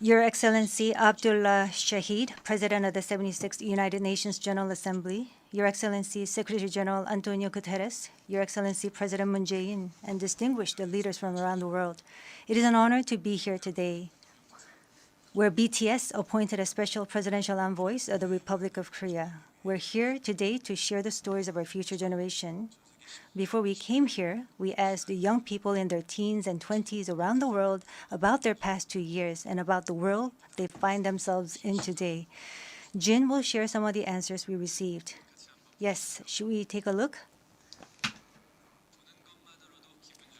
Your Excellency Abdullah Shahid, President of the 76th United Nations General Assembly, Your Excellency Secretary General Antonio Guterres, Your Excellency President Moon Jae-in, and distinguished leaders from around the world, it is an honor to be here today, where BTS appointed as special presidential envoys of the Republic of Korea. We're here today to share the stories of our future generation. Before we came here, we asked the young people in their teens and 20s around the world about their past 2 years and about the world they find themselves in today. Jin will share some of the answers we received. Yes, should we take a look?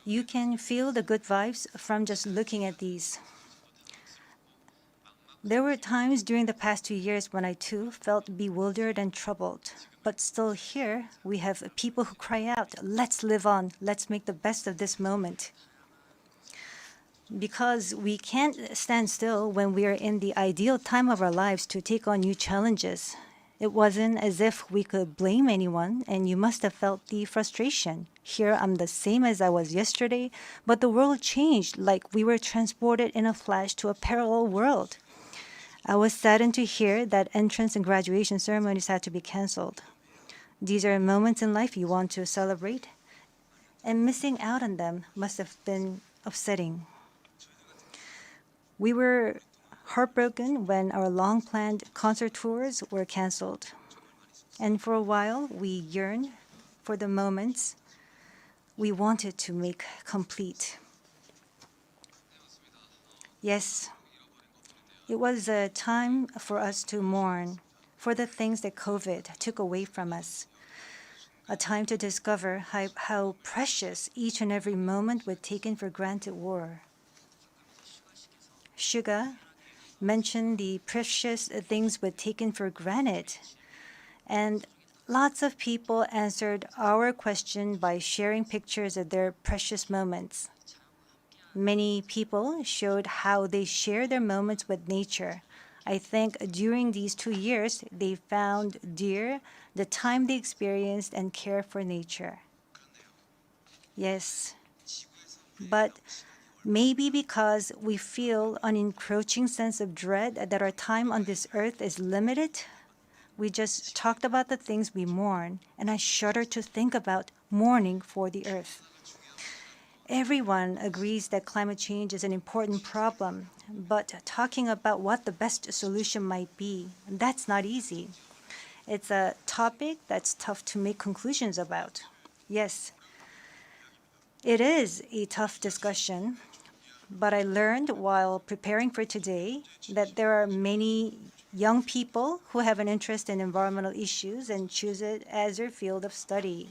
You can feel the good vibes from just looking at these. There were times during the past 2 years when I too felt bewildered and troubled. But still here, we have people who cry out, let's live on, let's make the best of this moment. Because we can't stand still when we are in the ideal time of our lives to take on new challenges. It wasn't as if we could blame anyone, and you must have felt the frustration. Here I'm the same as I was yesterday, but the world changed like we were transported in a flash to a parallel world. I was saddened to hear that entrance and graduation ceremonies had to be canceled. These are moments in life you want to celebrate, and missing out on them must have been upsetting. We were heartbroken when our long-planned concert tours were canceled. And for a while, we yearned for the moments we wanted to make complete. Yes, it was a time for us to mourn for the things that COVID took away from us. A time to discover how precious each and every moment we'd taken for granted were. Suga mentioned the precious things we'd taken for granted. And lots of people answered our question by sharing pictures of their precious moments. Many people showed how they share their moments with nature. I think during these 2 years, they found dear the time they experienced and care for nature. Yes, but maybe because we feel an encroaching sense of dread that our time on this earth is limited, we just talked about the things we mourn, and I shudder to think about mourning for the earth. Everyone agrees that climate change is an important problem, but talking about what the best solution might be, that's not easy. It's a topic that's tough to make conclusions about. Yes, it is a tough discussion, but I learned while preparing for today that there are many young people who have an interest in environmental issues and choose it as their field of study.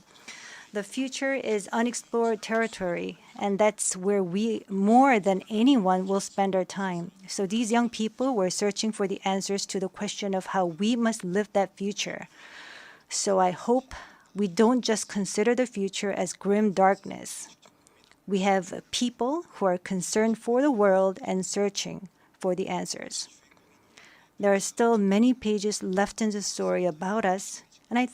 The future is unexplored territory, and that's where we, more than anyone, will spend our time. So these young people were searching for the answers to the question of how we must live that future. So I hope we don't just consider the future as grim darkness. We have people who are concerned for the world and searching for the answers. There are still many pages left in the story about us, and I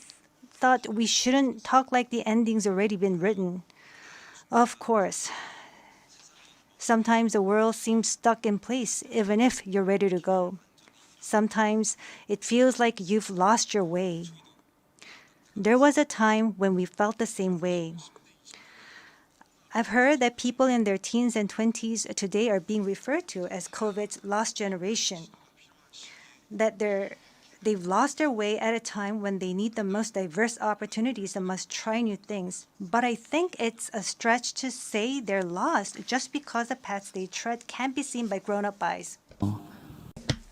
thought we shouldn't talk like the ending's already been written. Of course, sometimes the world seems stuck in place even if you're ready to go. Sometimes it feels like you've lost your way. There was a time when we felt the same way. I've heard that people in their teens and 20s today are being referred to as COVID's lost generation, that they've lost their way at a time when they need the most diverse opportunities and must try new things. But I think it's a stretch to say they're lost just because the paths they tread can't be seen by grown-up eyes.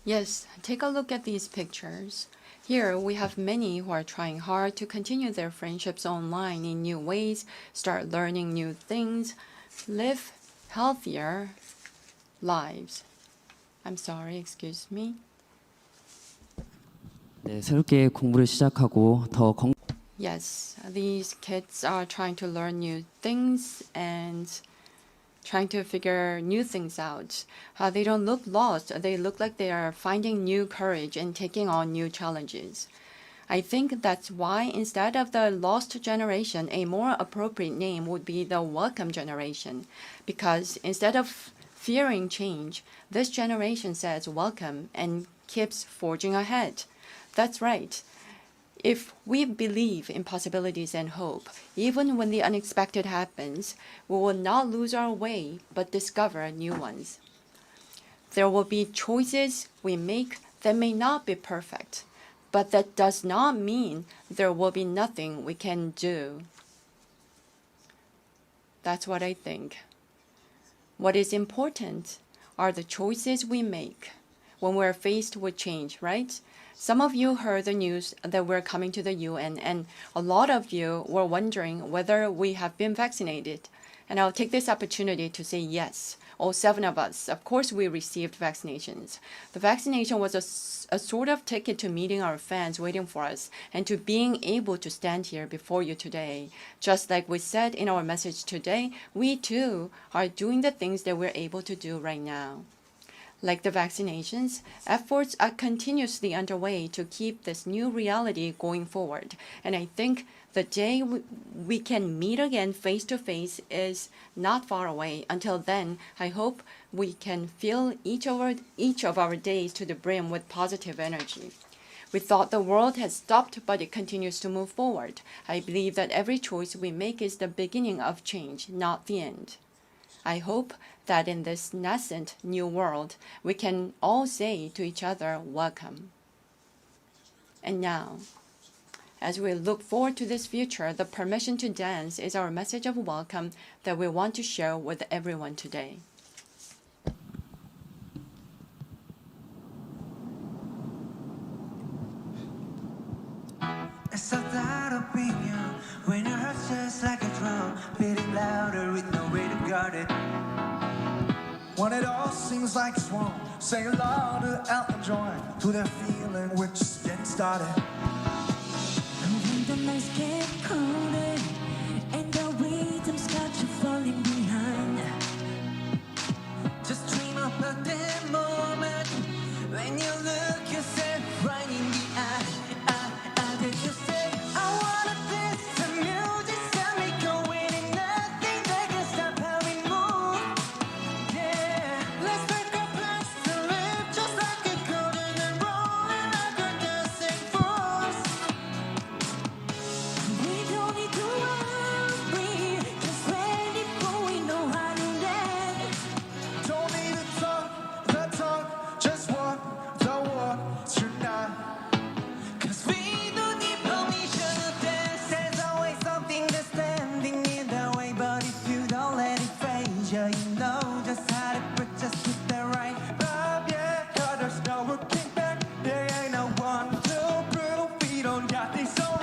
Yes, take a look at these pictures. Here we have many who are trying hard to continue their friendships online in new ways, start learning new things, live healthier lives. I'm sorry, excuse me. 네, 새롭게 공부를 시작하고 더 Yes, these kids are trying to learn new things and trying to figure new things out. They don't look lost. They look like they are finding new courage and taking on new challenges. I think that's why instead of the lost generation, a more appropriate name would be the welcome generation. Because instead of fearing change, this generation says welcome and keeps forging ahead. That's right. If we believe in possibilities and hope, even when the unexpected happens, we will not lose our way but discover new ones. There will be choices we make that may not be perfect, but that does not mean there will be nothing we can do. That's what I think. What is important are the choices we make when we're faced with change, right? Some of you heard the news that we're coming to the UN, and a lot of you were wondering whether we have been vaccinated. And I'll take this opportunity to say yes. All 7 of us, of course, we received vaccinations. The vaccination was a sort of ticket to meeting our fans waiting for us and to being able to stand here before you today. Just like we said in our message today, we too are doing the things that we're able to do right now. Like the vaccinations, efforts are continuously underway to keep this new reality going forward. And I think the day we can meet again face to face is not far away. Until then, I hope we can fill each of our days to the brim with positive energy. We thought the world had stopped, but it continues to move forward. I believe that every choice we make is the beginning of change, not the end. I hope that in this nascent new world, we can all say to each other, welcome. And now, as we look forward to this future, the permission to dance is our message of welcome that we want to share with everyone today. It's so that opinion when your heart's just like a drum, beating louder with no way to guard it. When it all seems like it's wrong, say louder, Elton John, to that feeling we're just getting started. And when the nights get colder and the rhythm starts to falling behind, Just dream about that moment when you look yourself right in the eye. Did you say I wanna dance to music, got me going, and nothing that can stop how we move. Yeah, let's make our plans to live just like a golden and rolling like a dancing fools. we don't need to worry, just ready for we know how to dance. Don't need to talk the talk, just walk the walk tonight. 'Cause we don't need permission to dance. There's always something that's standing in the way. But if you don't let it phase you, you know just how to put just with the right vibe. Yeah, 'cause there's no looking back. There ain't no one to prove we don't got this on